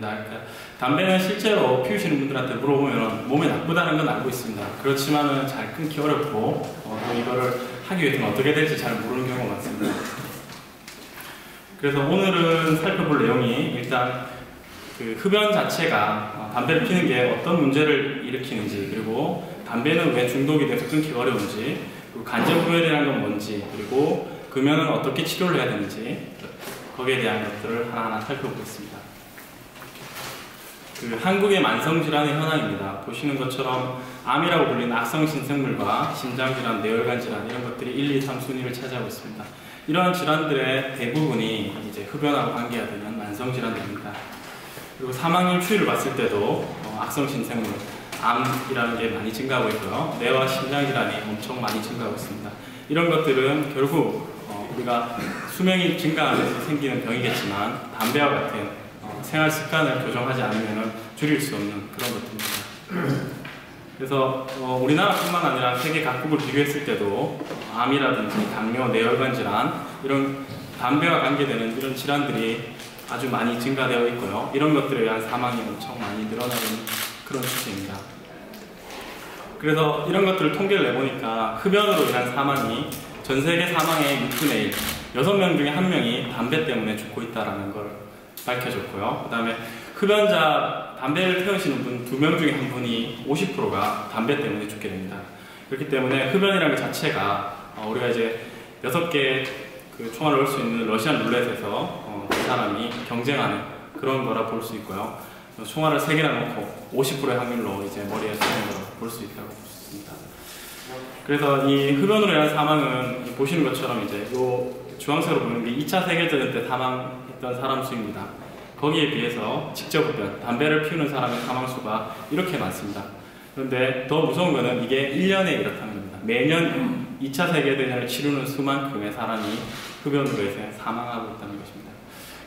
겁니다. 그러니까 담배는 실제로 피우시는 분들한테 물어보면 몸에 나쁘다는 건 알고 있습니다. 그렇지만은 잘 끊기 어렵고 또 이거를 하기 위해서는 어떻게 될지 잘 모르는 경우가 많습니다. 그래서 오늘은 살펴볼 내용이 일단 그 흡연 자체가 담배를 피는 게 어떤 문제를 일으키는지, 그리고 담배는 왜 중독이 돼서 끊기 어려운지, 그리고 간접흡연이라는 건 뭔지, 그리고 금연은 어떻게 치료를 해야 되는지, 거기에 대한 것들을 하나하나 살펴보겠습니다. 그 한국의 만성질환의 현황입니다. 보시는 것처럼 암이라고 불리는 악성신생물과 심장질환, 뇌혈관질환 이런 것들이 1, 2, 3 순위를 차지하고 있습니다. 이러한 질환들의 대부분이 이제 흡연하고 관계가 되는 만성질환들입니다. 그리고 사망률 추이를 봤을 때도 악성신생물, 암이라는 게 많이 증가하고 있고요. 뇌와 심장질환이 엄청 많이 증가하고 있습니다. 이런 것들은 결국 우리가 수명이 증가하면서 생기는 병이겠지만 담배와 같은 생활 습관을 교정하지 않으면 줄일 수 없는 그런 것들입니다. 그래서 우리나라뿐만 아니라 세계 각국을 비교했을 때도 암이라든지 당뇨, 뇌혈관 질환 이런 담배와 관계되는 이런 질환들이 아주 많이 증가되어 있고요. 이런 것들에 의한 사망이 엄청 많이 늘어나는 그런 추세입니다. 그래서 이런 것들을 통계를 내보니까 흡연으로 인한 사망이 전 세계 사망의 6분의 1, 6명 중에 1명이 담배 때문에 죽고 있다는 걸 밝혀졌고요. 그 다음에 흡연자, 담배를 태우시는 분 2명 중에 1분이 50%가 담배 때문에 죽게 됩니다. 그렇기 때문에 흡연이라는 것 자체가 우리가 이제 6개 그 총알을 넣을 수 있는 러시안 룰렛에서 그 사람이 경쟁하는 그런 거라 볼 수 있고요. 총알을 3개나 넣고 50%의 확률로 이제 머리에 쏘는 거라 볼 수 있다고 볼 수 있습니다. 그래서 이 흡연으로 인한 사망은 보시는 것처럼 이제 요 주황색으로 보이는 게 2차 세계대전 때 사망했던 사람 수입니다. 거기에 비해서 직접 흡연, 담배를 피우는 사람의 사망 수가 이렇게 많습니다. 그런데 더 무서운 거는 이게 1년에 이렇다는 겁니다. 매년 2차 세계대전을 치르는 수만큼의 사람이 흡연으로 해서 사망하고 있다는 것입니다.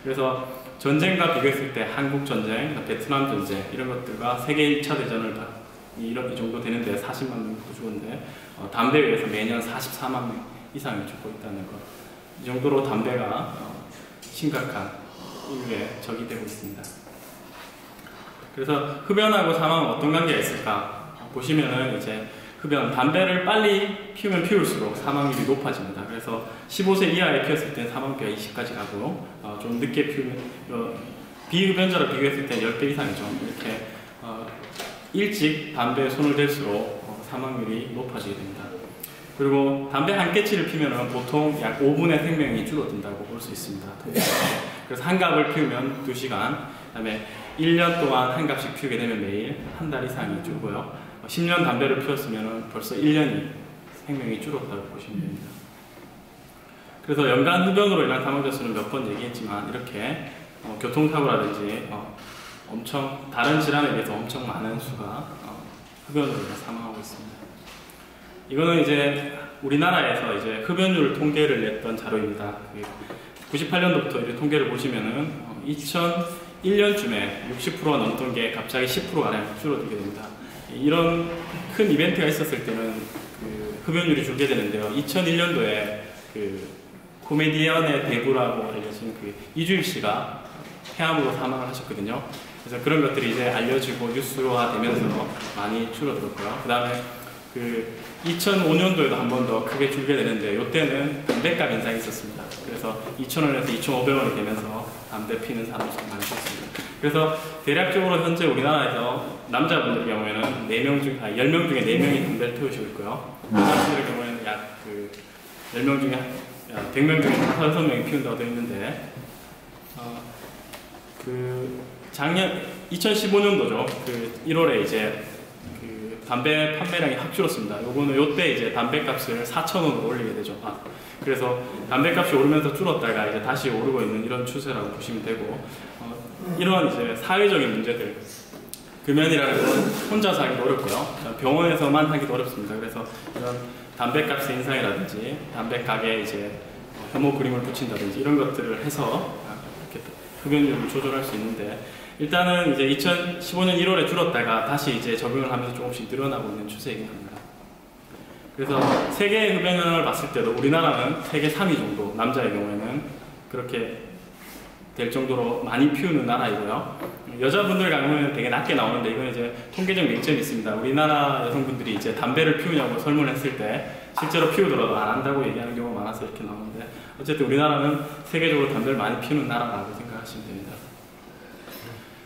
그래서 전쟁과 비교했을 때 한국 전쟁, 베트남 전쟁 이런 것들과 세계 1차 대전을 이 정도 되는데 40만 명 죽었는데 담배에 의해서 매년 44만 명 이상이 죽고 있다는 것. 이 정도로 담배가 심각한 인류에 적이 되고 있습니다. 그래서 흡연하고 사망은 어떤 관계가 있을까? 보시면은 이제 흡연, 담배를 빨리 피우면 피울수록 사망률이 높아집니다. 그래서 15세 이하에 피웠을 때 사망비가 20까지 가고 좀 늦게 피우면 비흡연자로 비교했을 때 10배 이상이죠. 이렇게 일찍 담배에 손을 댈수록 사망률이 높아지게 됩니다. 그리고 담배 한 깨치를 피우면 보통 약 5분의 생명이 줄어든다고 볼 수 있습니다. 그래서 한 갑을 피우면 2시간, 그 다음에 1년 동안 한 갑씩 피우게 되면 매일 한 달 이상이 줄고요. 10년 담배를 피웠으면 벌써 1년이 생명이 줄었다고 보시면 됩니다. 그래서 연간 흡연으로 인한 사망자 수는 몇 번 얘기했지만 이렇게 교통사고라든지 엄청 다른 질환에 비해서 엄청 많은 수가 흡연으로 인해 사망하고 있습니다. 이거는 이제 우리나라에서 이제 흡연율 통계를 냈던 자료입니다. 98년도부터 이렇게 통계를 보시면은 2001년쯤에 60%가 넘던 게 갑자기 10%가량 줄어들게 됩니다. 이런 큰 이벤트가 있었을 때는 그 흡연율이 줄게 되는데요. 2001년도에 그 코미디언의 대부라고 알려진 그 이주일 씨가 폐암으로 사망을 하셨거든요. 그래서 그런 것들이 이제 알려지고 뉴스화 되면서 많이 줄어들었고요. 그 다음에 그 2005년도에도 한 번 더 크게 줄게 되는데 이때는 담배값 인상이 있었습니다. 그래서 2,000원에서 2,500원이 되면서 담배 피는 사람 수가 많이 줄었습니다. 그래서 대략적으로 현재 우리나라에서 남자분들 경우에는 10명 중에 4명이 담배를 태우시고 있고요. 여자분들 경우에는 약 10명 중에 100명 중에 5명이 피운다고 되어 있는데 그 작년 2015년도죠. 그 1월에 이제 그 담배 판매량이 확 줄었습니다. 요거는 요때 이제 담배값을 4,000원으로 올리게 되죠. 그래서 담배값이 오르면서 줄었다가 이제 다시 오르고 있는 이런 추세라고 보시면 되고 이런 이제 사회적인 문제들, 금연이라는 건 혼자서 하기도 어렵고요. 병원에서만 하기도 어렵습니다. 그래서 이런 담배값의 인상이라든지 담배 가게에 이제 혐오 그림을 붙인다든지 이런 것들을 해서 이렇게 흡연율을 조절할 수 있는데 일단은 이제 2015년 1월에 줄었다가 다시 이제 적용을 하면서 조금씩 늘어나고 있는 추세이긴 합니다. 그래서 세계 흡연량을 봤을 때도 우리나라는 세계 3위 정도, 남자의 경우에는 그렇게 될 정도로 많이 피우는 나라이고요. 여자분들 경우는 되게 낮게 나오는데 이건 이제 통계적 맹점이 있습니다. 우리나라 여성분들이 이제 담배를 피우냐고 설문했을 때 실제로 피우더라도 안 한다고 얘기하는 경우가 많아서 이렇게 나오는데, 어쨌든 우리나라는 세계적으로 담배를 많이 피우는 나라라고 생각하시면 됩니다.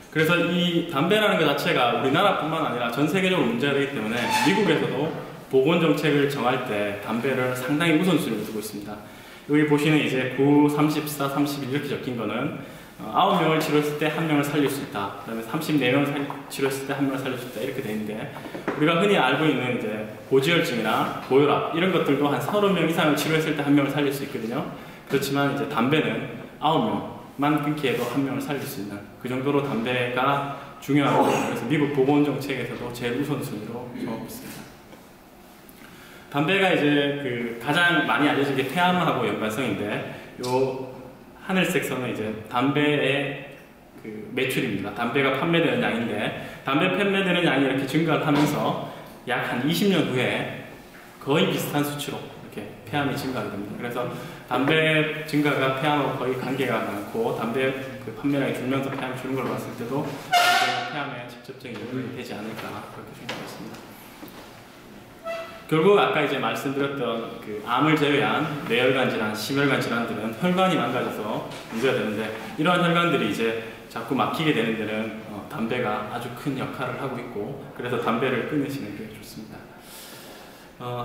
그래서 이 담배라는 것 자체가 우리나라뿐만 아니라 전 세계적으로 문제가 되기 때문에 미국에서도 보건 정책을 정할 때 담배를 상당히 우선순위로 두고 있습니다. 여기 보시는 이제 9, 34, 31 이렇게 적힌 거는 9명을 치료했을 때 1명을 살릴 수 있다. 그 다음에 34명을 치료했을 때 1명을 살릴 수 있다. 이렇게 돼 있는데, 우리가 흔히 알고 있는 이제 고지혈증이나 고혈압 이런 것들도 한 30명 이상을 치료했을 때 1명을 살릴 수 있거든요. 그렇지만 이제 담배는 9명만 끊기 해도 1명을 살릴 수 있는, 그 정도로 담배가 중요하고, 그래서 미국 보건정책에서도 제일 우선순위로 정하고 있습니다. 담배가 이제 그 가장 많이 알려진 게 폐암하고 연관성인데, 요 하늘색 선은 이제 담배의 그 매출입니다. 담배가 판매되는 양인데, 담배 판매되는 양이 이렇게 증가를 하면서 약 한 20년 후에 거의 비슷한 수치로 이렇게 폐암이 증가하게 됩니다. 그래서 담배 증가가 폐암하고 거의 관계가 많고, 담배 그 판매량이 줄면서 폐암이 주는 걸 봤을 때도 폐암에 직접적인 연관이 되지 않을까 그렇게 생각했습니다. 결국 아까 이제 말씀드렸던 그 암을 제외한 뇌혈관 질환, 심혈관 질환들은 혈관이 망가져서 문제가 되는데, 이러한 혈관들이 이제 자꾸 막히게 되는 데는 담배가 아주 큰 역할을 하고 있고, 그래서 담배를 끊으시는 게 좋습니다.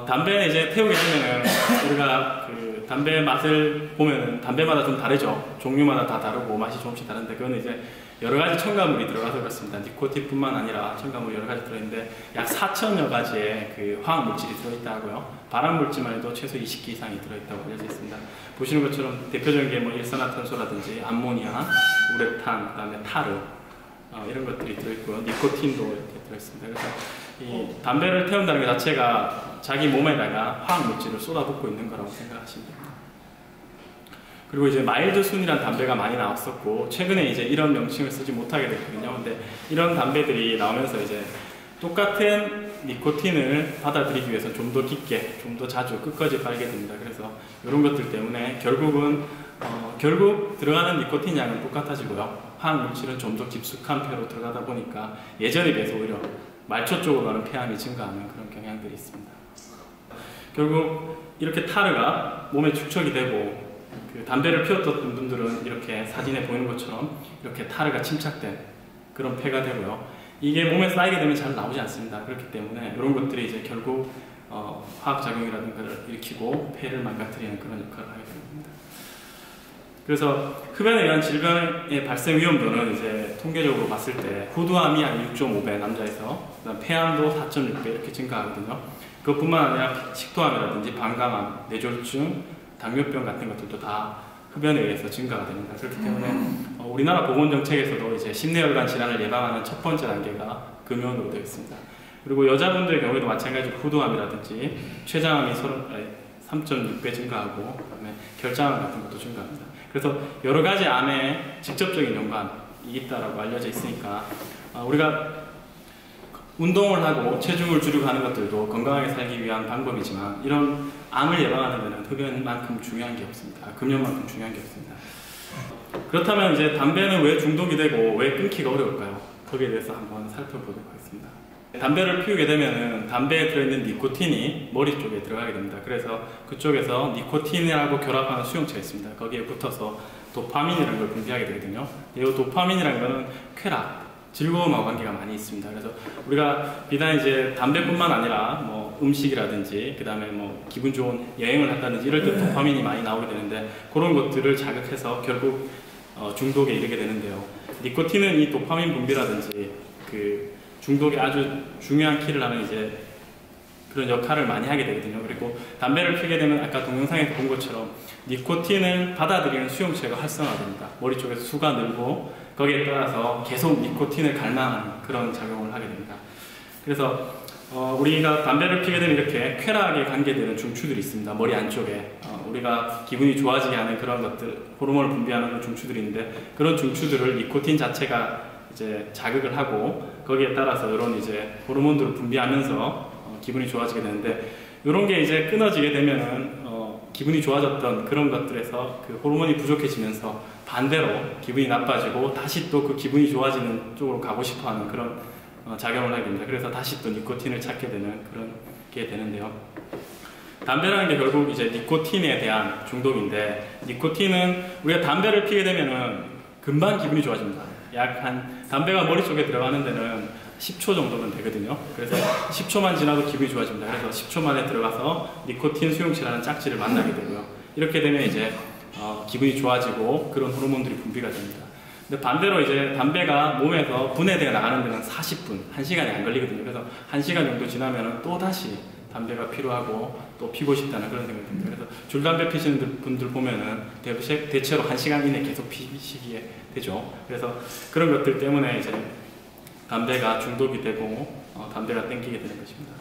담배는 이제 태우게 되면은 우리가 그 담배 맛을 보면은 담배마다 좀 다르죠. 종류마다 다 다르고 맛이 조금씩 다른데, 그거는 이제 여러 가지 첨가물이 들어가서 그렇습니다. 니코틴뿐만 아니라 첨가물이 여러 가지 들어있는데 약 4천여 가지의 그 화학 물질이 들어있다 하고요. 발암 물질만 해도 최소 20개 이상이 들어있다고 알려져 있습니다. 보시는 것처럼 대표적인 게 뭐 일산화탄소라든지 암모니아, 우레탄, 그다음에 타르 이런 것들이 들어있고요. 니코틴도 이렇게 들어있습니다. 그래서 이 담배를 태운다는 것 자체가 자기 몸에다가 화학 물질을 쏟아붓고 있는 거라고 생각하시면 됩니다. 그리고 이제 마일드 순이라는 담배가 많이 나왔었고, 최근에 이제 이런 명칭을 쓰지 못하게 됐거든요. 근데 이런 담배들이 나오면서 이제 똑같은 니코틴을 받아들이기 위해서 좀 더 깊게, 좀 더 자주 끝까지 빨게 됩니다. 그래서 이런 것들 때문에 결국은 결국 들어가는 니코틴 양은 똑같아지고요. 화학 물질은 좀 더 깊숙한 폐로 들어가다 보니까 예전에 비해서 오히려 말초 쪽으로 가는 폐암이 증가하는 그런 경향들이 있습니다. 결국 이렇게 타르가 몸에 축적이 되고, 그 담배를 피웠던 분들은 이렇게 사진에 보이는 것처럼 이렇게 타르가 침착된 그런 폐가 되고요. 이게 몸에 쌓이게 되면 잘 나오지 않습니다. 그렇기 때문에 이런 것들이 이제 결국 화학작용이라든가를 일으키고 폐를 망가뜨리는 그런 역할을 하게 됩니다. 그래서 흡연에 의한 질병의 발생 위험도는 이제 통계적으로 봤을 때 후두암이 한 6.5배 남자에서, 그다음 폐암도 4.6배 이렇게 증가하거든요. 그것뿐만 아니라 식도암이라든지 방광암, 뇌졸중, 당뇨병 같은 것들도 다 흡연에 의해서 증가가 됩니다. 그렇기 때문에 우리나라 보건정책에서도 이제 심내혈관 질환을 예방하는 첫 번째 단계가 금연으로 되어 있습니다. 그리고 여자분들의 경우에도 마찬가지로 후두암이라든지 췌장암이 3.6배 증가하고, 그다음에 결장암 같은 것도 증가합니다. 그래서 여러 가지 암에 직접적인 연관이 있다라고 알려져 있으니까 우리가 운동을 하고 체중을 줄이고 하는 것들도 건강하게 살기 위한 방법이지만, 이런 암을 예방하는 데는 흡연만큼 중요한 게 없습니다. 금연만큼 중요한 게 없습니다. 그렇다면 이제 담배는 왜 중독이 되고 왜 끊기가 어려울까요? 거기에 대해서 한번 살펴보도록 하겠습니다. 담배를 피우게 되면은 담배에 들어있는 니코틴이 머리 쪽에 들어가게 됩니다. 그래서 그쪽에서 니코틴하고 결합하는 수용체가 있습니다. 거기에 붙어서 도파민이라는 걸 분비하게 되거든요. 이 도파민이라는 것은 쾌락, 즐거움하고 관계가 많이 있습니다. 그래서 우리가 비단 이제 담배뿐만 아니라 뭐 음식이라든지, 그 다음에 뭐 기분 좋은 여행을 한다든지 이럴 때 도파민이 많이 나오게 되는데, 그런 것들을 자극해서 결국 중독에 이르게 되는데요. 니코틴은 이 도파민 분비라든지 그 중독에 아주 중요한 키를 하는 이제 그런 역할을 많이 하게 되거든요. 그리고 담배를 피게 되면 아까 동영상에서 본 것처럼 니코틴을 받아들이는 수용체가 활성화됩니다. 머리 쪽에서 수가 늘고 거기에 따라서 계속 니코틴을 갈망하는 그런 작용을 하게 됩니다. 그래서 우리가 담배를 피게 되면 이렇게 쾌락에 관계되는 중추들이 있습니다. 머리 안쪽에 우리가 기분이 좋아지게 하는 그런 것들, 호르몬을 분비하는 중추들이 있는데, 그런 중추들을 니코틴 자체가 이제 자극을 하고 거기에 따라서 이런 이제 호르몬들을 분비하면서 기분이 좋아지게 되는데, 이런 게 이제 끊어지게 되면은 기분이 좋아졌던 그런 것들에서 그 호르몬이 부족해지면서 반대로 기분이 나빠지고 다시 또 그 기분이 좋아지는 쪽으로 가고 싶어하는 그런 작용을 하게 됩니다. 그래서 다시 또 니코틴을 찾게 되는 그런 게 되는데요. 담배라는 게 결국 이제 니코틴에 대한 중독인데, 니코틴은 우리가 담배를 피게 되면은 금방 기분이 좋아집니다. 약 담배가 머릿속에 들어가는 데는 10초 정도면 되거든요. 그래서 10초만 지나도 기분이 좋아집니다. 그래서 10초 만에 들어가서 니코틴 수용체라는 짝지를 만나게 되고요. 이렇게 되면 이제 기분이 좋아지고 그런 호르몬들이 분비가 됩니다. 근데 반대로 이제 담배가 몸에서 분해되어 나가는 데는 40분, 1시간이 안 걸리거든요. 그래서 1시간 정도 지나면은 또 다시 담배가 필요하고 또 피고 싶다는 그런 생각이 듭니다. 그래서 줄담배 피시는 분들 보면은 대체로 1시간 이내 계속 피시게 되죠. 그래서 그런 것들 때문에 이제 담배가 중독이 되고 담배가 땡기게 되는 것입니다.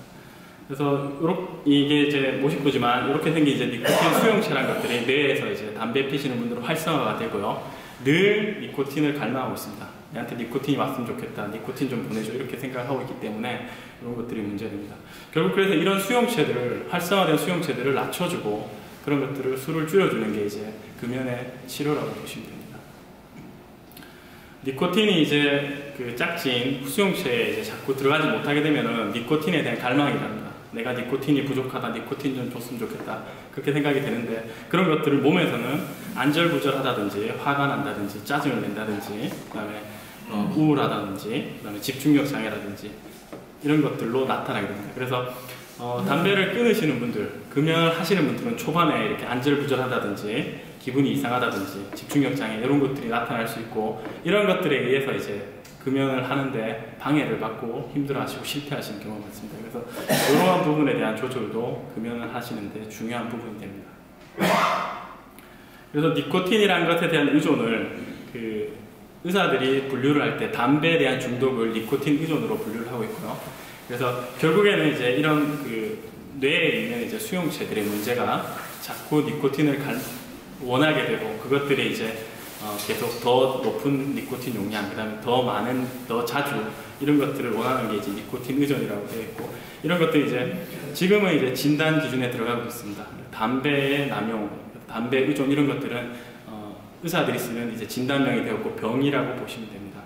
그래서 이게 이제 모식도지만 이렇게 생긴 이제 니코틴 수용체라는 것들이 뇌에서 이제 담배 피시는 분들은 활성화가 되고요. 늘 니코틴을 갈망하고 있습니다. 얘한테 니코틴이 왔으면 좋겠다, 니코틴 좀 보내줘, 이렇게 생각하고 있기 때문에 이런 것들이 문제됩니다. 결국 그래서 이런 수용체들을, 활성화된 수용체들을 낮춰주고 그런 것들을 수를 줄여주는 게 이제 금연의 치료라고 보시면 됩니다. 니코틴이 이제 그 짝진 수용체에 이제 자꾸 들어가지 못하게 되면은 니코틴에 대한 갈망이랍니다. 내가 니코틴이 부족하다, 니코틴 좀 줬으면 좋겠다, 그렇게 생각이 되는데, 그런 것들을 몸에서는 안절부절하다든지 화가 난다든지 짜증을 낸다든지 그다음에 우울하다든지 그다음에 집중력 장애라든지 이런 것들로 나타나게 됩니다. 그래서 담배를 끊으시는 분들, 금연을 하시는 분들은 초반에 이렇게 안절부절하다든지 기분이 이상하다든지 집중력 장애 이런 것들이 나타날 수 있고, 이런 것들에 의해서 이제 금연을 하는데 방해를 받고 힘들어하시고 실패하시는 경우가 많습니다. 그래서 이러한 부분에 대한 조절도 금연을 하시는데 중요한 부분이 됩니다. 그래서 니코틴이라는 것에 대한 의존을 의사들이 분류를 할 때 담배에 대한 중독을 니코틴 의존으로 분류를 하고 있고요. 그래서 결국에는 이제 이런 뇌에 있는 이제 수용체들의 문제가 자꾸 니코틴을 원하게 되고, 그것들이 이제 계속 더 높은 니코틴 용량, 그 다음에 더 많은, 더 자주 이런 것들을 원하는 게 이제 니코틴 의존이라고 되어 있고, 이런 것들이 이제 지금은 이제 진단 기준에 들어가고 있습니다. 담배의 남용, 담배 의존 이런 것들은 의사들이 쓰는 이제 진단명이 되었고 병이라고 보시면 됩니다.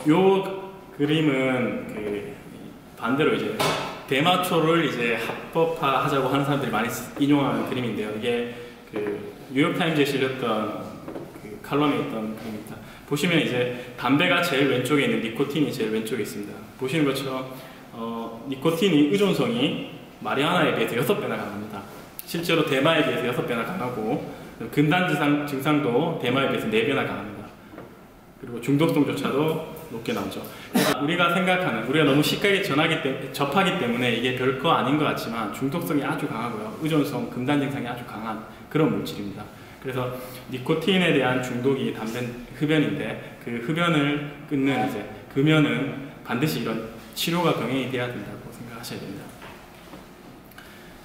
요 그림은 반대로 이제 대마초를 이제 합법화하자고 하는 사람들이 많이 인용하는 그림인데요. 이게 뉴욕타임즈에 실렸던 칼럼에 있던 그림입니다. 보시면 이제 담배가 제일 왼쪽에 있는 니코틴이 제일 왼쪽에 있습니다. 보시는 것처럼 니코틴이 의존성이 마리화나에 비해서 6배나 강합니다. 실제로 대마에 비해서 6배나 강하고, 금단 증상도 대마에 비해서 4배나 강합니다. 그리고 중독성조차도 높게 나오죠. 우리가 생각하는, 우리가 너무 쉽게 접하기 때문에 이게 별거 아닌 것 같지만 중독성이 아주 강하고요. 의존성, 금단 증상이 아주 강한 그런 물질입니다. 그래서 니코틴에 대한 중독이 흡연인데, 그 흡연을 끊는 이제 금연은 반드시 이런 치료가 병행이 돼야 된다고 생각하셔야 됩니다.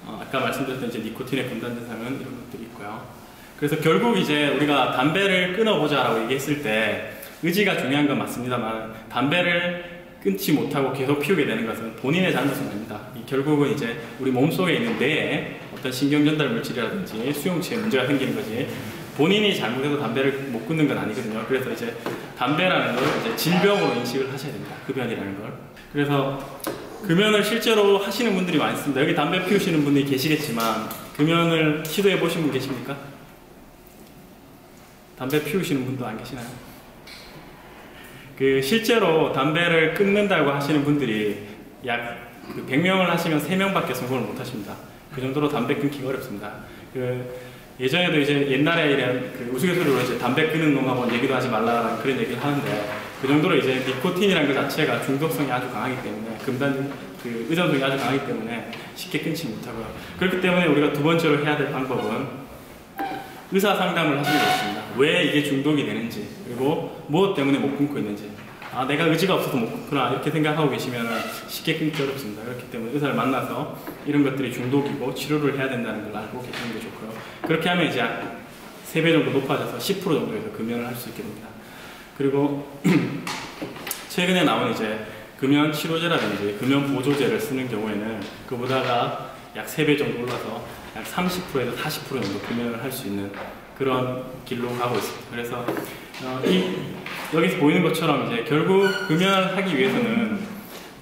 아까 말씀드렸던 이제 니코틴의 금단 증상은 이런 것들이 있고요. 그래서 결국 이제 우리가 담배를 끊어보자라고 얘기했을 때 의지가 중요한 건 맞습니다만, 담배를 끊지 못하고 계속 피우게 되는 것은 본인의 잘못은 아닙니다. 결국은 이제 우리 몸속에 있는 뇌에 어떤 신경전달 물질이라든지 수용체에 문제가 생기는 거지, 본인이 잘못해서 담배를 못 끊는 건 아니거든요. 그래서 이제 담배라는 걸 이제 질병으로 인식을 하셔야 됩니다. 흡연이라는 걸. 그래서 금연을 실제로 하시는 분들이 많이 있습니다. 여기 담배 피우시는 분들이 계시겠지만 금연을 시도해 보신 분 계십니까? 담배 피우시는 분도 안 계시나요? 실제로 담배를 끊는다고 하시는 분들이 약 100명을 하시면 3명밖에 성공을 못 하십니다. 그 정도로 담배 끊기가 어렵습니다. 예전에도 이제 옛날에 이런 우스갯소리로 이제 담배 끊는 놈하고 얘기도 하지 말라는 그런 얘기를 하는데, 그 정도로 이제 니코틴이라는 것 자체가 중독성이 아주 강하기 때문에, 의존성이 아주 강하기 때문에 쉽게 끊지 못하고요. 그렇기 때문에 우리가 두 번째로 해야 될 방법은 의사 상담을 하시는 것입니다. 왜 이게 중독이 되는지, 그리고 무엇 때문에 못 끊고 있는지. 내가 의지가 없어서 못 끊구나, 이렇게 생각하고 계시면 쉽게 끊기 어렵습니다. 그렇기 때문에 의사를 만나서 이런 것들이 중독이고 치료를 해야 된다는 걸 알고 계시는 게 좋고요. 그렇게 하면 이제 3배 정도 높아져서 10% 정도에서 금연을 할 수 있게 됩니다. 그리고 최근에 나온 이제 금연 치료제라든지 금연 보조제를 쓰는 경우에는 그보다가 약 3배 정도 올라서 약 30%에서 40% 정도 금연을 할 수 있는 그런 길로 가고 있습니다. 그래서 여기서 보이는 것처럼 이제 결국 금연을 하기 위해서는,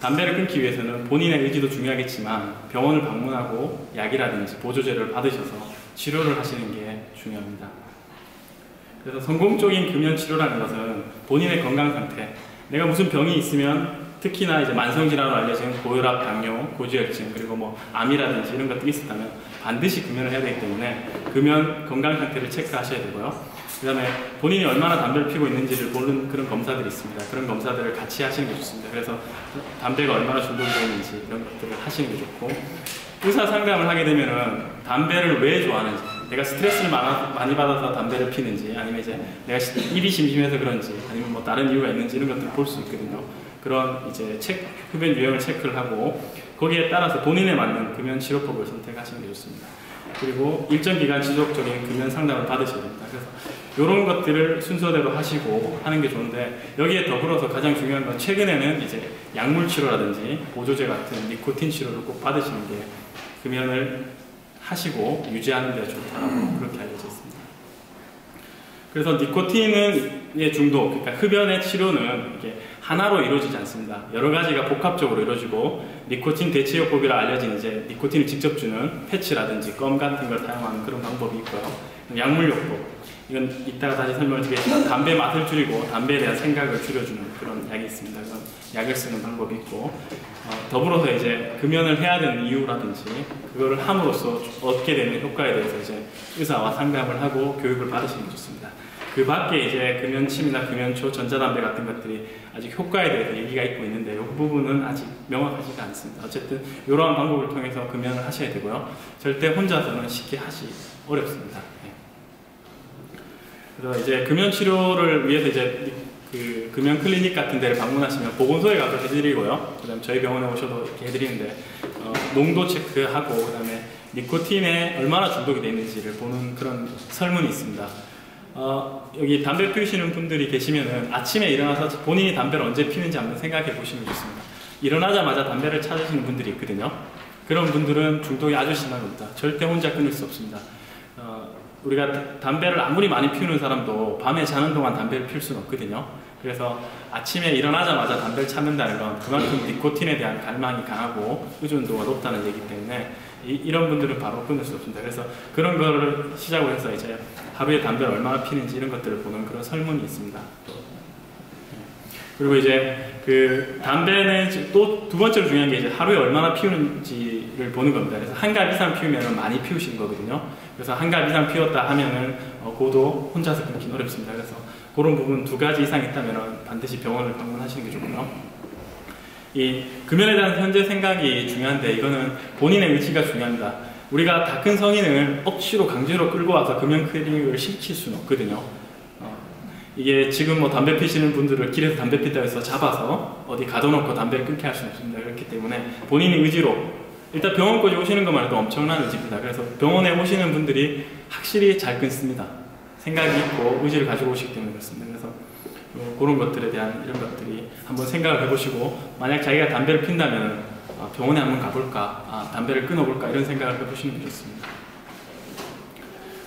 담배를 끊기 위해서는 본인의 의지도 중요하겠지만 병원을 방문하고 약이라든지 보조제를 받으셔서 치료를 하시는 게 중요합니다. 그래서 성공적인 금연 치료라는 것은 본인의 건강 상태, 내가 무슨 병이 있으면 특히나 이제 만성질환으로 알려진 고혈압, 당뇨, 고지혈증, 그리고 뭐 암이라든지 이런 것들이 있었다면 반드시 금연을 해야 되기 때문에 금연 건강 상태를 체크하셔야 되고요. 그 다음에 본인이 얼마나 담배를 피우고 있는지를 보는 그런 검사들이 있습니다. 그런 검사들을 같이 하시는 게 좋습니다. 그래서 담배가 얼마나 중독되어 있는지 이런 것들을 하시는 게 좋고, 의사 상담을 하게 되면은 담배를 왜 좋아하는지, 내가 스트레스를 많이 받아서 담배를 피는지, 아니면 이제 내가 입이 심심해서 그런지, 아니면 뭐 다른 이유가 있는지 이런 것들을 볼 수 있거든요. 그런 이제 흡연 유형을 체크를 하고 거기에 따라서 본인에 맞는 금연 치료법을 선택하시는 게 좋습니다. 그리고 일정 기간 지속적인 금연 상담을 받으셔야 됩니다. 그래서 이런 것들을 순서대로 하시고 하는 게 좋은데, 여기에 더불어서 가장 중요한 건 최근에는 이제 약물 치료라든지 보조제 같은 니코틴 치료를 꼭 받으시는 게 금연을 하시고 유지하는 데 좋다고 그렇게 알려져 있습니다. 그래서 니코틴의 중독, 그러니까 흡연의 치료는 이게 하나로 이루어지지 않습니다. 여러 가지가 복합적으로 이루어지고, 니코틴 대체요법이라 알려진 이제 니코틴을 직접 주는 패치라든지 껌 같은 걸 사용하는 그런 방법이 있고요. 약물요법, 이건 이따가 다시 설명을 드리겠지만 담배 맛을 줄이고 담배에 대한 생각을 줄여주는 그런 약이 있습니다. 그런 약을 쓰는 방법이 있고, 더불어서 이제 금연을 해야 되는 이유라든지 그거를 함으로써 얻게 되는 효과에 대해서 이제 의사와 상담을 하고 교육을 받으시는 게 좋습니다. 그 밖에 이제 금연침이나 금연초, 전자담배 같은 것들이 아직 효과에 대해서 얘기가 있고 있는데 이 부분은 아직 명확하지가 않습니다. 어쨌든 이러한 방법을 통해서 금연을 하셔야 되고요. 절대 혼자서는 쉽게 하기 어렵습니다. 네. 그래서 이제 금연 치료를 위해서 이제 그 금연 클리닉 같은 데를 방문하시면 보건소에 가서 해드리고요. 그다음 저희 병원에 오셔도 이렇게 해드리는데 농도 체크하고 그다음에 니코틴에 얼마나 중독이 되어 있는지를 보는 그런 설문이 있습니다. 여기 담배 피우시는 분들이 계시면은 아침에 일어나서 본인이 담배를 언제 피는지 한번 생각해 보시면 좋습니다. 일어나자마자 담배를 찾으시는 분들이 있거든요. 그런 분들은 중독이 아주 심한 겁니다. 절대 혼자 끊을 수 없습니다. 우리가 담배를 아무리 많이 피우는 사람도 밤에 자는 동안 담배를 피울 수는 없거든요. 그래서 아침에 일어나자마자 담배를 찾는다는 건 그만큼 니코틴에 대한 갈망이 강하고 의존도가 높다는 얘기 때문에 이런 분들은 바로 끊을 수 없습니다. 그래서 그런 거를 시작으로 해서 이제 하루에 담배를 얼마나 피는지 이런 것들을 보는 그런 설문이 있습니다. 그리고 이제 그 담배는 또 두 번째로 중요한 게 이제 하루에 얼마나 피우는지를 보는 겁니다. 그래서 한 갑 이상 피우면 많이 피우시는 거거든요. 그래서 한 갑 이상 피웠다 하면은 고도 혼자서 끊긴 어렵습니다. 그래서 그런 부분 두 가지 이상 있다면 반드시 병원을 방문하시는 게 좋고요. 이 금연에 대한 현재 생각이 중요한데 이거는 본인의 의지가 중요합니다. 우리가 다 큰 성인을 억지로 강제로 끌고 와서 금연 클리닉을 시킬 수는 없거든요. 이게 지금 뭐 담배 피시는 분들을 길에서 담배 피다 해서 잡아서 어디 가둬놓고 담배를 끊게 할 수는 없습니다. 그렇기 때문에 본인의 의지로 일단 병원까지 오시는 것만 해도 엄청난 의지입니다. 그래서 병원에 오시는 분들이 확실히 잘 끊습니다. 생각이 있고 의지를 가지고 오시기 때문에 그렇습니다. 그래서 그런 것들에 대한 이런 것들이 한번 생각을 해보시고, 만약 자기가 담배를 핀다면 병원에 한번 가볼까, 담배를 끊어볼까 이런 생각을 해보시는 게 좋습니다.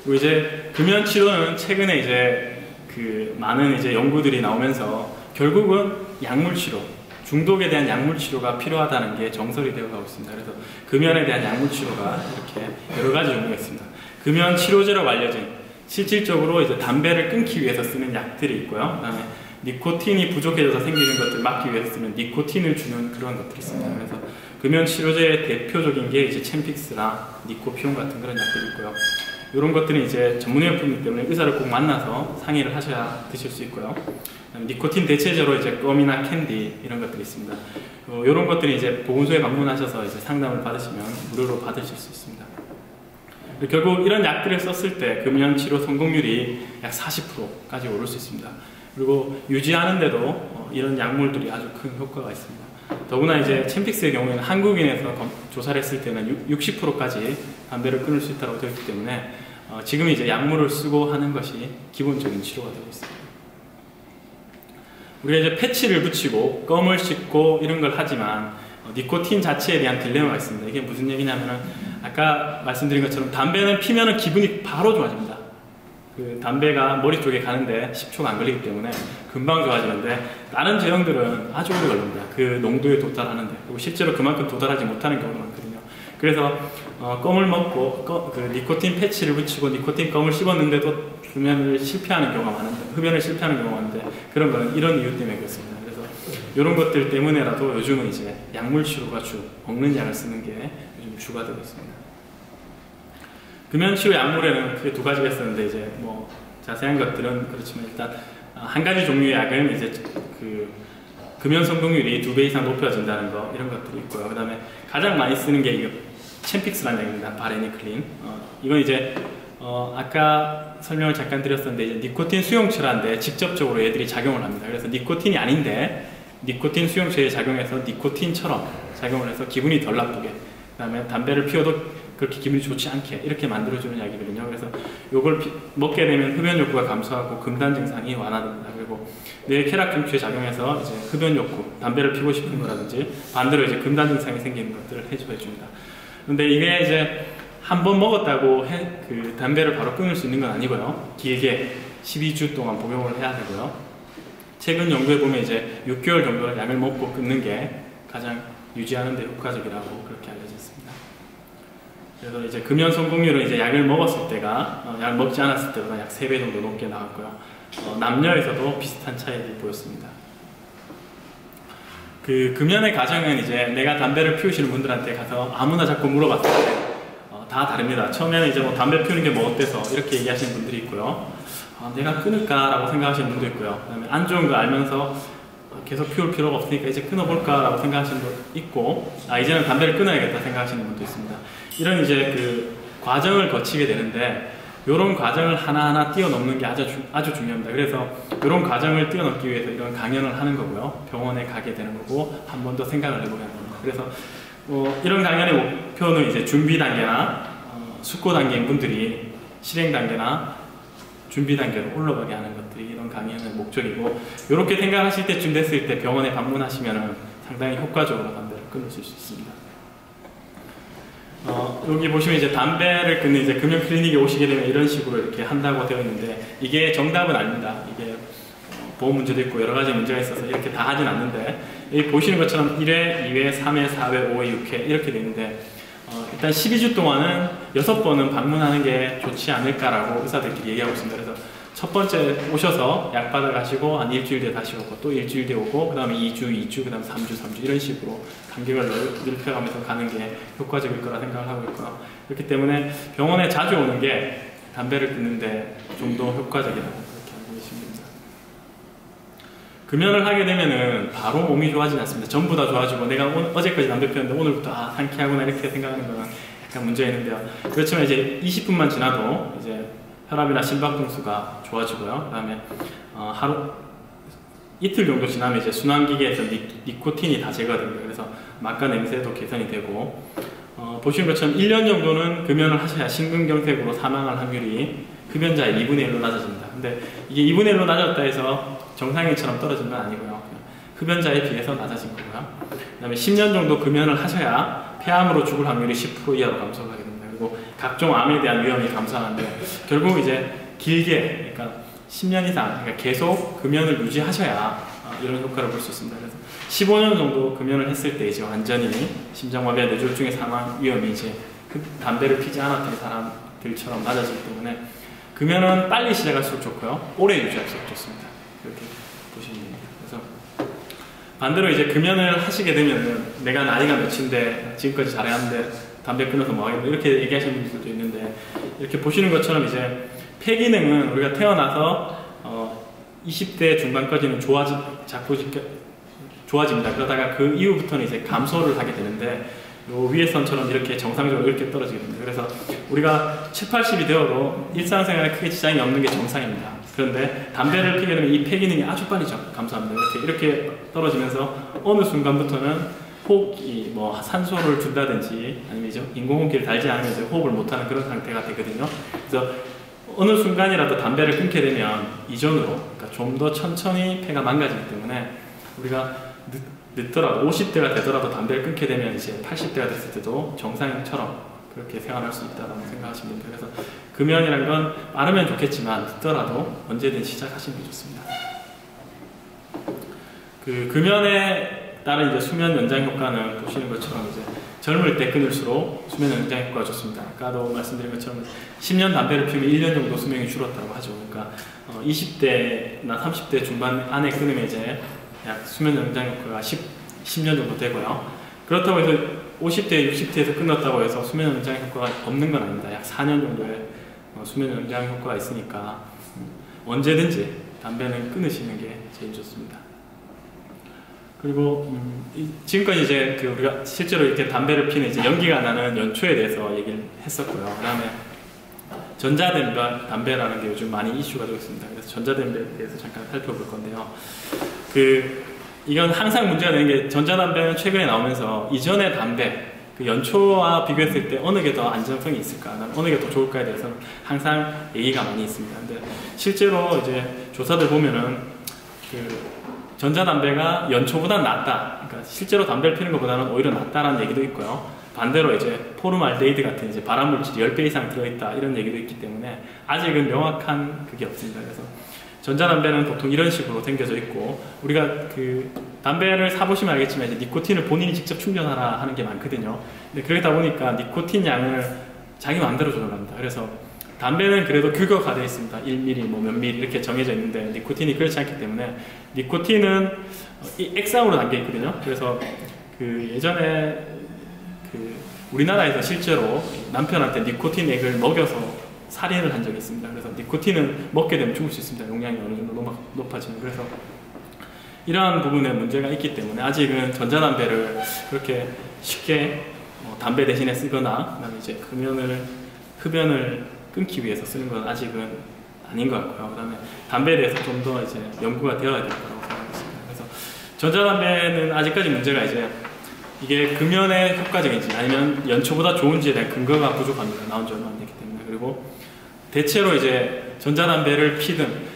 그리고 이제 금연 치료는 최근에 이제 그 많은 이제 연구들이 나오면서 결국은 약물 치료, 중독에 대한 약물 치료가 필요하다는 게 정설이 되어가고 있습니다. 그래서 금연에 대한 약물 치료가 이렇게 여러 가지 종류가 있습니다. 금연 치료제라고 알려진 실질적으로 이제 담배를 끊기 위해서 쓰는 약들이 있고요. 그다음에 니코틴이 부족해져서 생기는 것들을 막기 위해서 쓰는 니코틴을 주는 그런 것들이 있습니다. 그래서 금연 치료제의 대표적인 게 이제 챔픽스나 니코피온 같은 그런 약들이 있고요. 이런 것들은 이제 전문의용품이기 때문에 의사를 꼭 만나서 상의를 하셔야 드실 수 있고요. 니코틴 대체제로 이제 껌이나 캔디 이런 것들이 있습니다. 이런 것들이 이제 보건소에 방문하셔서 이제 상담을 받으시면 무료로 받으실 수 있습니다. 결국 이런 약들을 썼을 때 금연 치료 성공률이 약 40%까지 오를 수 있습니다. 그리고 유지하는데도 이런 약물들이 아주 큰 효과가 있습니다. 더구나 이제 챔픽스의 경우에는 한국인에서 조사를 했을 때는 60%까지 담배를 끊을 수 있다고 되어 있기 때문에 지금 이제 약물을 쓰고 하는 것이 기본적인 치료가 되고 있습니다. 우리가 이제 패치를 붙이고 껌을 씹고 이런 걸 하지만 니코틴 자체에 대한 딜레마가 있습니다. 이게 무슨 얘기냐면은 아까 말씀드린 것처럼 담배는 피면은 기분이 바로 좋아집니다. 그 담배가 머리 쪽에 가는데 10초가 안 걸리기 때문에 금방 좋아지는데 다른 제형들은 아주 오래 걸립니다. 그 농도에 도달하는데. 그리고 실제로 그만큼 도달하지 못하는 경우도 많거든요. 그래서 껌을 먹고 그 니코틴 패치를 붙이고 니코틴 껌을 씹었는데도 흡연을 실패하는 경우가 많은데 그런 거는 이런 이유 때문에 그렇습니다. 그래서 이런 것들 때문에라도 요즘은 이제 약물 치료가 먹는 약을 쓰는 게 요즘 주가 되고 있습니다. 금연 치료 약물에는 크게 두 가지가 있었는데 이제 뭐 자세한 것들은 그렇지만 일단 한 가지 종류의 약은 이제 그 금연 성공률이 2배 이상 높여진다는 거 이런 것들이 있고요. 그 다음에 가장 많이 쓰는 게 이거 챔픽스라는 약입니다. 바레니클린. 이건 이제 아까 설명을 잠깐 드렸었는데 이제 니코틴 수용체라는데 직접적으로 얘들이 작용을 합니다. 그래서 니코틴이 아닌데 니코틴 수용체에 작용해서 니코틴처럼 작용을 해서 기분이 덜 나쁘게, 그 다음에 담배를 피워도 그렇게 기분이 좋지 않게 이렇게 만들어주는 약이거든요. 그래서 이걸 먹게 되면 흡연 욕구가 감소하고 금단 증상이 완화됩니다. 그리고 뇌 쾌락 중추에 작용해서 이제 흡연 욕구, 담배를 피우고 싶은 거라든지 반대로 이제 금단 증상이 생기는 것들을 해소해줍니다. 근데 이게 이제 한 번 먹었다고 그 담배를 바로 끊을 수 있는 건 아니고요. 길게 12주 동안 복용을 해야 되고요. 최근 연구에 보면 이제 6개월 정도는 약을 먹고 끊는 게 가장 유지하는 데 효과적이라고 그렇게 알려져 있습니다. 그래서 이제 금연 성공률은 이제 약을 먹었을 때가 약을 먹지 않았을 때보다 약 3배 정도 높게 나왔고요. 남녀에서도 비슷한 차이를 보였습니다. 그 금연의 과정은 이제 내가 담배를 피우시는 분들한테 가서 아무나 자꾸 물어봤을 때 다 다릅니다. 처음에는 이제 뭐 담배 피우는 게 뭐 어때서 이렇게 얘기하시는 분들이 있고요. 내가 끊을까 라고 생각하시는 분도 있고요. 그 다음에 안 좋은 거 알면서 계속 피울 필요가 없으니까 이제 끊어볼까 라고 생각하시는 분도 있고, 이제는 담배를 끊어야겠다 생각하시는 분도 있습니다. 이런 이제 그 과정을 거치게 되는데 이런 과정을 하나하나 뛰어넘는 게 아주 중요합니다. 그래서 이런 과정을 뛰어넘기 위해서 이런 강연을 하는 거고요. 병원에 가게 되는 거고 한 번 더 생각을 해보게 하는 겁니다. 그래서 이런 강연의 목표는 이제 준비 단계나 숙고 단계인 분들이 실행 단계나 준비 단계로 올라가게 하는 것들이 이런 강연의 목적이고, 이렇게 생각하실 때쯤 됐을 때 병원에 방문하시면 상당히 효과적으로 담배를 끊으실 수 있습니다. 여기 보시면 이제 담배를 끊는 이제 금연 클리닉에 오시게 되면 이런 식으로 이렇게 한다고 되어 있는데 이게 정답은 아닙니다. 이게 보험 문제도 있고 여러 가지 문제가 있어서 이렇게 다 하진 않는데, 여기 보시는 것처럼 1회, 2회, 3회, 4회, 5회, 6회 이렇게 되는데 일단 12주 동안은 6번은 방문하는 게 좋지 않을까라고 의사들끼리 얘기하고 있습니다. 그래서 첫 번째 오셔서 약 받아 가시고 한 일주일 뒤에 다시 오고 또 일주일 뒤에 오고 그 다음에 2주, 그 다음에 3주 이런 식으로 간격을 넓혀가면서 가는 게 효과적일 거라 생각을 하고 있고요. 그렇기 때문에 병원에 자주 오는 게 담배를 끊는데 좀 더 효과적이라고 그렇게 알고 계시면 됩니다. 금연을 하게 되면은 바로 몸이 좋아지지 않습니다. 전부 다 좋아지고 내가 어제까지 담배 피웠는데 오늘부터 상쾌하구나 이렇게 생각하는 거는 약간 문제가 있는데요. 그렇지만 이제 20분만 지나도 이제 혈압이나 심박동수가 좋아지고요. 그 다음에 이틀 정도 지나면 이제 순환기계에서 니코틴이 다 제거됩니다. 그래서 맛과 냄새도 개선이 되고, 보시는 것처럼 1년 정도는 금연을 하셔야 심근경색으로 사망할 확률이 흡연자의 2분의 1로 낮아집니다. 근데 이게 2분의 1로 낮았다 해서 정상인처럼 떨어진 건 아니고요. 흡연자에 비해서 낮아진 거고요. 그 다음에 10년 정도 금연을 하셔야 폐암으로 죽을 확률이 10% 이하로 감소하게 됩니다. 그리고 각종 암에 대한 위험이 감소하는데 결국 이제 길게, 그러니까 10년 이상, 그러니까 계속 금연을 유지하셔야 이런 효과를 볼 수 있습니다. 그래서 15년 정도 금연을 했을 때 이제 완전히 심장마비와 뇌졸중의 사망 위험이 이제 담배를 피지 않았던 사람들처럼 낮아지기 때문에 금연은 빨리 시작할수록 좋고요. 오래 유지할수록 좋습니다. 이렇게 보시면 됩니다. 그래서 반대로 이제 금연을 하시게 되면은 내가 나이가 몇인데 지금까지 잘해왔는데 담배 끊어서 뭐 하겠다 이렇게 얘기하시는 분들도 있는데, 이렇게 보시는 것처럼 이제 폐 기능은 우리가 태어나서 20대 중반까지는 좋아집니다. 그러다가 그 이후부터는 이제 감소를 하게 되는데 요 위에 선처럼 이렇게 정상적으로 이렇게 떨어지게 됩니다. 그래서 우리가 7, 80이 되어도 일상생활에 크게 지장이 없는 게 정상입니다. 그런데 담배를 피게 되면 이 폐 기능이 아주 빨리 감소합니다. 이렇게 떨어지면서 어느 순간부터는 호흡이 뭐 산소를 준다든지 아니면 이제 인공호흡기를 달지 않으면 이제 호흡을 못하는 그런 상태가 되거든요. 그래서 어느 순간이라도 담배를 끊게 되면 이전으로, 그러니까 좀 더 천천히 폐가 망가지기 때문에 우리가 늦더라도 50대가 되더라도 담배를 끊게 되면 이제 80대가 됐을 때도 정상처럼 그렇게 생활할 수 있다고 생각하시면 됩니다. 그래서 금연이라는 건 빠르면 좋겠지만 늦더라도 언제든 시작하시는 게 좋습니다. 그 금연에 따른 이제 수면 연장 효과는 보시는 것처럼 이제 젊을 때 끊을수록 수면 연장 효과가 좋습니다. 아까도 말씀드린 것처럼 10년 담배를 피우면 1년 정도 수명이 줄었다고 하죠. 그러니까 20대나 30대 중반 안에 끊으면 이제 약 수면 연장 효과가 10년 정도 되고요. 그렇다고 해서 50대, 60대에서 끊었다고 해서 수면 연장 효과가 없는 건 아닙니다. 약 4년 정도의 수면 연장 효과가 있으니까 언제든지 담배는 끊으시는 게 제일 좋습니다. 그리고 지금까지 이제 우리가 실제로 이렇게 담배를 피는 이제 연기가 나는 연초에 대해서 얘기를 했었고요. 그다음에 전자담배라는 게 요즘 많이 이슈가 되고 있습니다. 그래서 전자담배에 대해서 잠깐 살펴볼 건데요. 이건 항상 문제가 되는 게 전자담배는 최근에 나오면서 이전의 담배 그 연초와 비교했을 때 어느 게 더 안전성이 있을까, 어느 게 더 좋을까에 대해서는 항상 얘기가 많이 있습니다. 근데 실제로 이제 조사들 보면은 전자담배가 연초보다 낫다. 그러니까 실제로 담배를 피는 것보다는 오히려 낫다라는 얘기도 있고요. 반대로 이제 포름알데히드 같은 이제 발암물질이 10배 이상 들어있다 이런 얘기도 있기 때문에 아직은 명확한 그게 없습니다. 그래서 전자담배는 보통 이런 식으로 생겨져 있고 우리가 담배를 사보시면 알겠지만 이제 니코틴을 본인이 직접 충전하라 하는 게 많거든요. 근데 그러다 보니까 니코틴 양을 자기 마음대로 조절합니다. 그래서 담배는 그래도 규격화 되어 있습니다. 1ml, 뭐 몇 ml 이렇게 정해져 있는데 니코틴이 그렇지 않기 때문에 니코틴은 이 액상으로 담겨 있거든요. 그래서 예전에 우리나라에서 실제로 남편한테 니코틴 액을 먹여서 살인을 한 적이 있습니다. 그래서 니코틴은 먹게 되면 죽을 수 있습니다. 용량이 어느 정도 높아지면. 그래서 이러한 부분에 문제가 있기 때문에 아직은 전자담배를 그렇게 쉽게 담배 대신에 쓰거나 그다음에 이제 흡연을 끊기 위해서 쓰는 건 아직은 아닌 것 같고요. 그다음에 담배에 대해서 좀 더 이제 연구가 되어야 될 거라고 생각했습니다. 그래서 전자담배는 아직까지 문제가 이제 이게 금연에 효과적인지 아니면 연초보다 좋은지에 대한 근거가 부족합니다. 나온 지 얼마 안 됐기 때문에. 그리고 대체로 이제 전자담배를 피든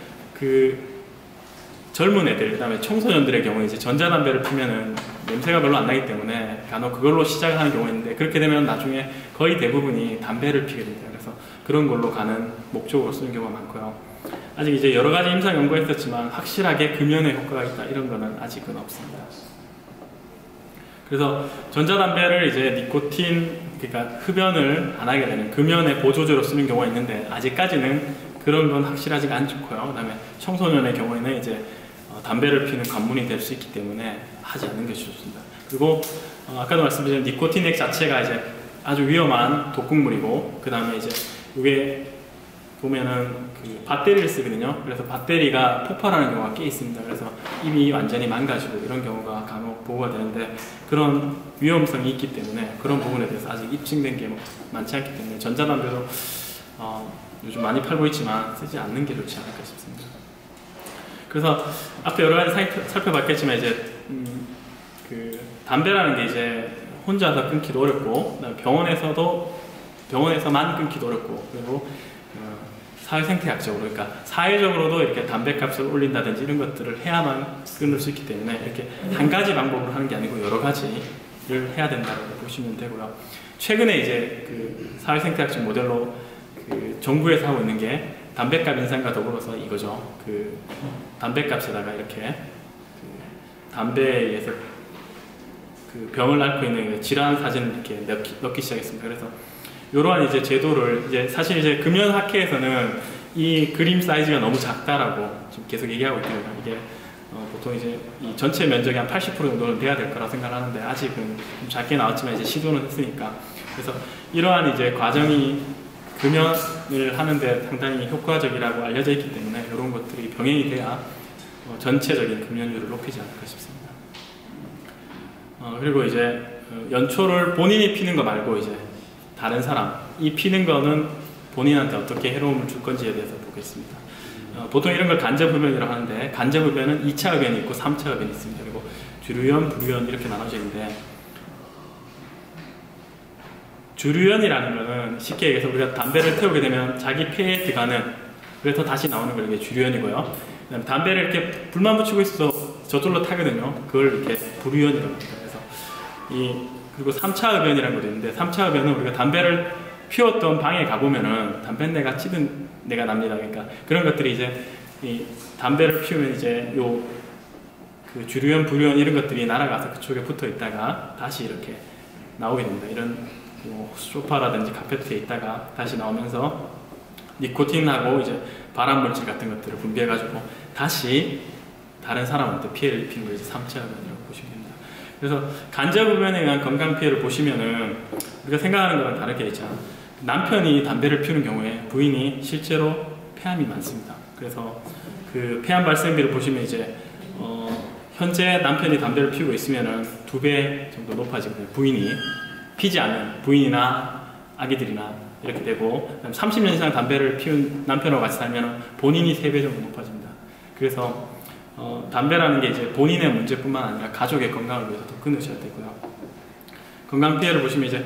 젊은 애들, 그다음에 청소년들의 경우에 이제 전자담배를 피면은 냄새가 별로 안 나기 때문에 간혹 그걸로 시작을 하는 경우가 있는데 그렇게 되면 나중에 거의 대부분이 담배를 피게 됩니다. 그래서 그런 걸로 가는 목적으로 쓰는 경우가 많고요. 아직 이제 여러 가지 임상 연구가 있었지만 확실하게 금연에 효과가 있다 이런 거는 아직은 없습니다. 그래서 전자담배를 이제 니코틴, 그러니까 흡연을 안 하게 되는 금연의 보조제로 쓰는 경우가 있는데 아직까지는 그런 건 확실하지가 않고요. 그다음에 청소년의 경우에는 이제 담배를 피는 관문이 될 수 있기 때문에 하지 않는 것이 좋습니다. 그리고 아까도 말씀드린 니코틴 액 자체가 이제 아주 위험한 독극물이고 그 다음에 이제 이게 보면은 배터리를 쓰거든요. 그래서 배터리가 폭발하는 경우가 꽤 있습니다. 그래서 입이 완전히 망가지고 이런 경우가 간혹 보고가 되는데 그런 위험성이 있기 때문에 그런 부분에 대해서 아직 입증된 게 많지 않기 때문에 전자담배도 요즘 많이 팔고 있지만 쓰지 않는 게 좋지 않을까 싶습니다. 그래서 앞에 여러 가지 살펴봤겠지만 이제 담배라는 게 이제 혼자서 끊기도 어렵고 병원에서만 끊기도 어렵고 그리고 사회생태학적으로 그러니까 사회적으로도 이렇게 담배값을 올린다든지 이런 것들을 해야만 끊을 수 있기 때문에 이렇게 한 가지 방법으로 하는 게 아니고 여러 가지를 해야 된다고 보시면 되고요. 최근에 이제 사회생태학적 모델로 정부에서 하고 있는 게 담배값 인상과 더불어서 이거죠. 담배값에다가 이렇게 담배에 의해서 병을 앓고 있는 질환 사진을 이렇게 넣기 시작했습니다. 그래서 이러한 이제 제도를 이제 사실 이제 금연학회에서는 이 그림 사이즈가 너무 작다라고 지금 계속 얘기하고 있거든요. 이게 보통 이제 이 전체 면적이 한 80% 정도는 돼야 될 거라 생각하는데 아직은 좀 작게 나왔지만 이제 시도는 했으니까 그래서 이러한 이제 과정이 금연을 하는데 상당히 효과적이라고 알려져 있기 때문에 이런 것들이 병행이 돼야 전체적인 금연율을 높이지 않을까 싶습니다. 그리고 이제 연초를 본인이 피는 거 말고 이제 다른 사람, 이 피는 거는 본인한테 어떻게 해로움을 줄 건지에 대해서 보겠습니다. 보통 이런 걸 간접흡연이라고 하는데 간접흡연은 2차 흡연이 있고 3차 흡연이 있습니다. 그리고 주류연, 부류연 이렇게 나눠져 있는데 주류연이라는 거는 쉽게 얘기해서 우리가 담배를 태우게 되면 자기 폐에 들어가는 그래서 다시 나오는 걸 이게 주류연이고요. 그다음에 담배를 이렇게 불만 붙이고 있어서 저절로 타거든요. 그걸 이렇게 부류연이라고 합니다. 그래서 이 그리고 3차 흡연이라는 것도 있는데 3차 흡연은 우리가 담배를 피웠던 방에 가보면은 담뱃내가 찌든 내가 납니다. 그러니까 그런 것들이 이제 이 담배를 피우면 이제 그 주류연, 부류연 이런 것들이 날아가서 그쪽에 붙어 있다가 다시 이렇게 나오게 됩니다. 이런 뭐 소파라든지 카페트에 있다가 다시 나오면서 니코틴하고 이제 발암물질 같은 것들을 분비해가지고 다시 다른 사람한테 피해를 입히는 걸 이제 3차 흡연이라고 보시면 됩니다. 그래서 간접 흡연에 의한 건강 피해를 보시면은 우리가 생각하는 거랑 다르게 있잖아. 남편이 담배를 피우는 경우에 부인이 실제로 폐암이 많습니다. 그래서 그 폐암 발생비를 보시면 이제 현재 남편이 담배를 피우고 있으면은 2배 정도 높아지거든요. 부인이 피지 않는 부인이나 아기들이나 이렇게 되고 30년 이상 담배를 피운 남편하고 같이 살면 본인이 3배 정도 높아집니다. 그래서 담배라는 게 이제 본인의 문제뿐만 아니라 가족의 건강을 위해서도 끊으셔야 되고요. 건강 피해를 보시면 이제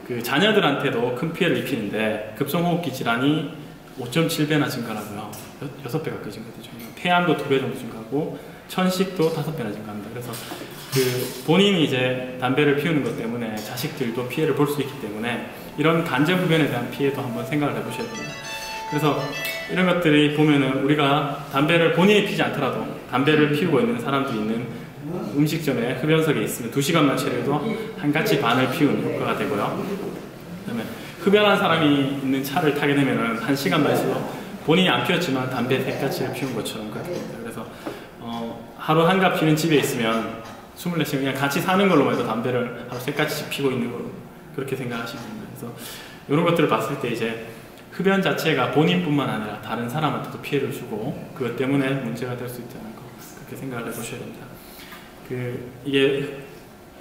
그 자녀들한테도 큰 피해를 입히는데 급성호흡기 질환이 5.7배나 증가하고요. 6배 가까이 증가되죠. 폐암도 2배 정도 증가하고 천식도 5배나 증가합니다. 그래서 그 본인이 이제 담배를 피우는 것 때문에 자식들도 피해를 볼 수 있기 때문에 이런 간접 흡연에 대한 피해도 한번 생각을 해보셔야 됩니다. 그래서 이런 것들이 보면은 우리가 담배를 본인이 피지 않더라도 담배를 피우고 있는 사람들이 있는 음식점에 흡연석에 있으면 2시간만 채려도 한 가지 반을 피우는 효과가 되고요. 그다음에 흡연한 사람이 있는 차를 타게 되면은 1시간만 있어도 본인이 안 피웠지만 담배 3가지를 피운 것처럼 그렇게 됩니다. 그래서 하루 한갑 피는 집에 있으면 24시간 그냥 같이 사는 걸로만 해도 담배를 하루 3가지씩 피고 있는 걸로 그렇게 생각하시면 됩니다. 그래서 이런 것들을 봤을 때 이제 흡연 자체가 본인뿐만 아니라 다른 사람한테도 피해를 주고 그것 때문에 문제가 될 수 있다는 거 그렇게 생각을 해보셔야 됩니다. 이게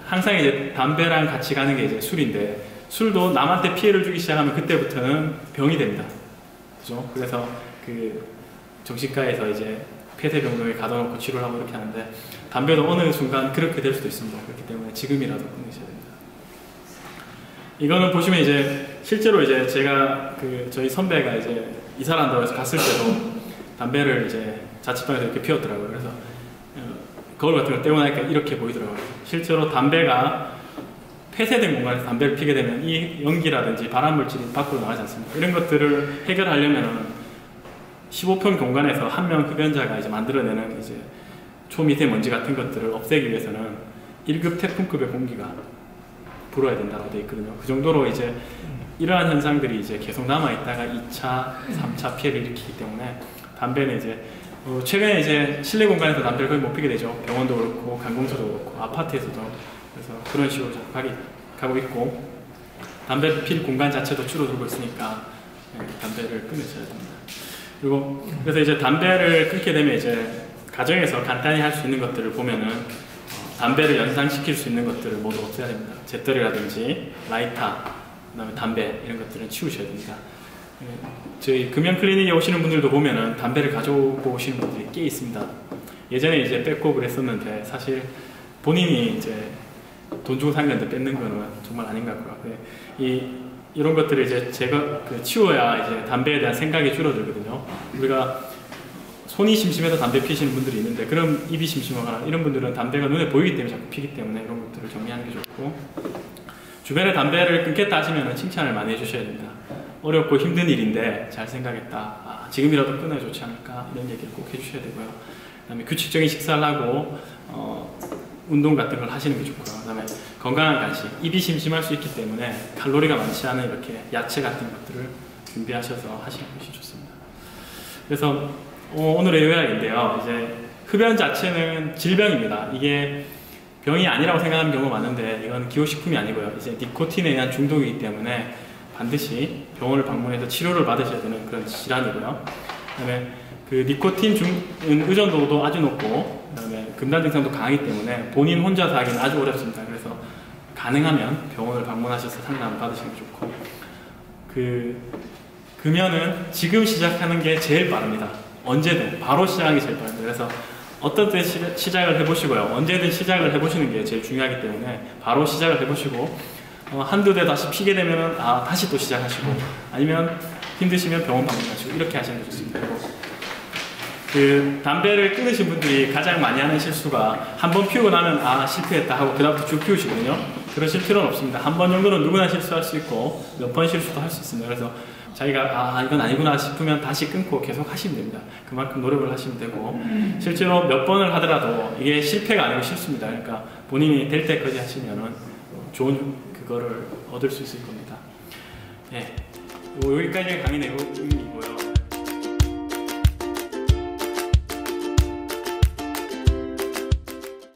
항상 이제 담배랑 같이 가는 게 이제 술인데 술도 남한테 피해를 주기 시작하면 그때부터는 병이 됩니다. 그죠? 그래서 그 정신과에서 이제 폐쇄병동에 가둬놓고 치료를 하고 이렇게 하는데 담배도 어느 순간 그렇게 될 수도 있습니다. 그렇기 때문에 지금이라도 끊으셔야 됩니다. 이거는 보시면 이제 실제로 이제 제가 저희 선배가 이제 이사를 한다고 해서 갔을 때도 담배를 이제 자취방에서 이렇게 피웠더라고요. 그래서 거울 같은 걸 떼고 나니까 이렇게 보이더라고요. 실제로 담배가 폐쇄된 공간에서 담배를 피게 되면 이 연기라든지 발암물질이 밖으로 나가지 않습니다. 이런 것들을 해결하려면 15평 공간에서 한 명 흡연자가 이제 만들어내는 이제 초미세먼지 같은 것들을 없애기 위해서는 1급 태풍급의 공기가 불어야 된다고 되어 있거든요. 그 정도로 이제 이러한 현상들이 이제 계속 남아있다가 2차, 3차 피해를 일으키기 때문에 담배는 이제 최근에 이제 실내 공간에서 담배를 거의 못 피게 되죠. 병원도 그렇고 관공서도 그렇고 아파트에서도 그래서 그런 식으로 가고 있고 담배 필 공간 자체도 줄어들고 있으니까 담배를 끊으셔야 됩니다. 그리고 그래서 이제 담배를 끊게 되면 이제 가정에서 간단히 할 수 있는 것들을 보면은 담배를 연상시킬 수 있는 것들을 모두 없애야 됩니다. 재떨이라든지 라이터, 그다음에 담배 이런 것들은 치우셔야 됩니다. 저희 금연 클리닉에 오시는 분들도 보면은 담배를 가져오고 오시는 분들이 꽤 있습니다. 예전에 이제 뺏고 그랬었는데 사실 본인이 이제 돈 주고 산 건데 뺏는 거는 정말 아닌 것 같고요. 이런 것들을 이제 치워야 이제 담배에 대한 생각이 줄어들거든요. 우리가 손이 심심해서 담배 피시는 분들이 있는데 그럼 입이 심심하거나 이런 분들은 담배가 눈에 보이기 때문에 자꾸 피기 때문에 이런 것들을 정리하는 게 좋고 주변에 담배를 끊겠다 하시면 칭찬을 많이 해주셔야 됩니다. 어렵고 힘든 일인데 잘 생각했다. 지금이라도 끊어야 좋지 않을까 이런 얘기를 꼭 해주셔야 되고요. 그 다음에 규칙적인 식사를 하고 운동 같은 걸 하시는 게 좋고요. 그 다음에 건강한 간식, 입이 심심할 수 있기 때문에 칼로리가 많지 않은 이렇게 야채 같은 것들을 준비하셔서 하시는 것이 좋습니다. 그래서 오늘의 요약인데요. 이제 흡연 자체는 질병입니다. 이게 병이 아니라고 생각하는 경우가 많은데 이건 기호식품이 아니고요. 이제 니코틴에 의한 중독이기 때문에 반드시 병원을 방문해서 치료를 받으셔야 되는 그런 질환이고요. 그다음에 그 니코틴 의존도도 아주 높고 그다음에 금단 증상도 강하기 때문에 본인 혼자서 하기는 아주 어렵습니다. 그래서 가능하면 병원을 방문하셔서 상담을 받으시는 게 좋고 금연은 지금 시작하는 게 제일 빠릅니다. 언제든 바로 시작하는 게 제일 빠릅니다. 그래서 어떤 때 시작을 해보시고요. 언제든 시작을 해보시는 게 제일 중요하기 때문에 바로 시작을 해보시고 한두 대 다시 피게 되면 다시 또 시작하시고 아니면 힘드시면 병원 방문하시고 이렇게 하시는 게 좋습니다. 담배를 끊으신 분들이 가장 많이 하는 실수가 한 번 피우고 나면 실패했다 하고 그 다음부터 쭉 피우시거든요. 그러실 필요는 없습니다. 한 번 정도는 누구나 실수할 수 있고 몇 번 실수도 할 수 있습니다. 그래서 자기가 이건 아니구나 싶으면 다시 끊고 계속 하시면 됩니다. 그만큼 노력을 하시면 되고 실제로 몇 번을 하더라도 이게 실패가 아니고 실수입니다. 그러니까 본인이 될 때까지 하시면은 좋은 그거를 얻을 수 있을 겁니다. 네, 여기까지 강의 내용입니다.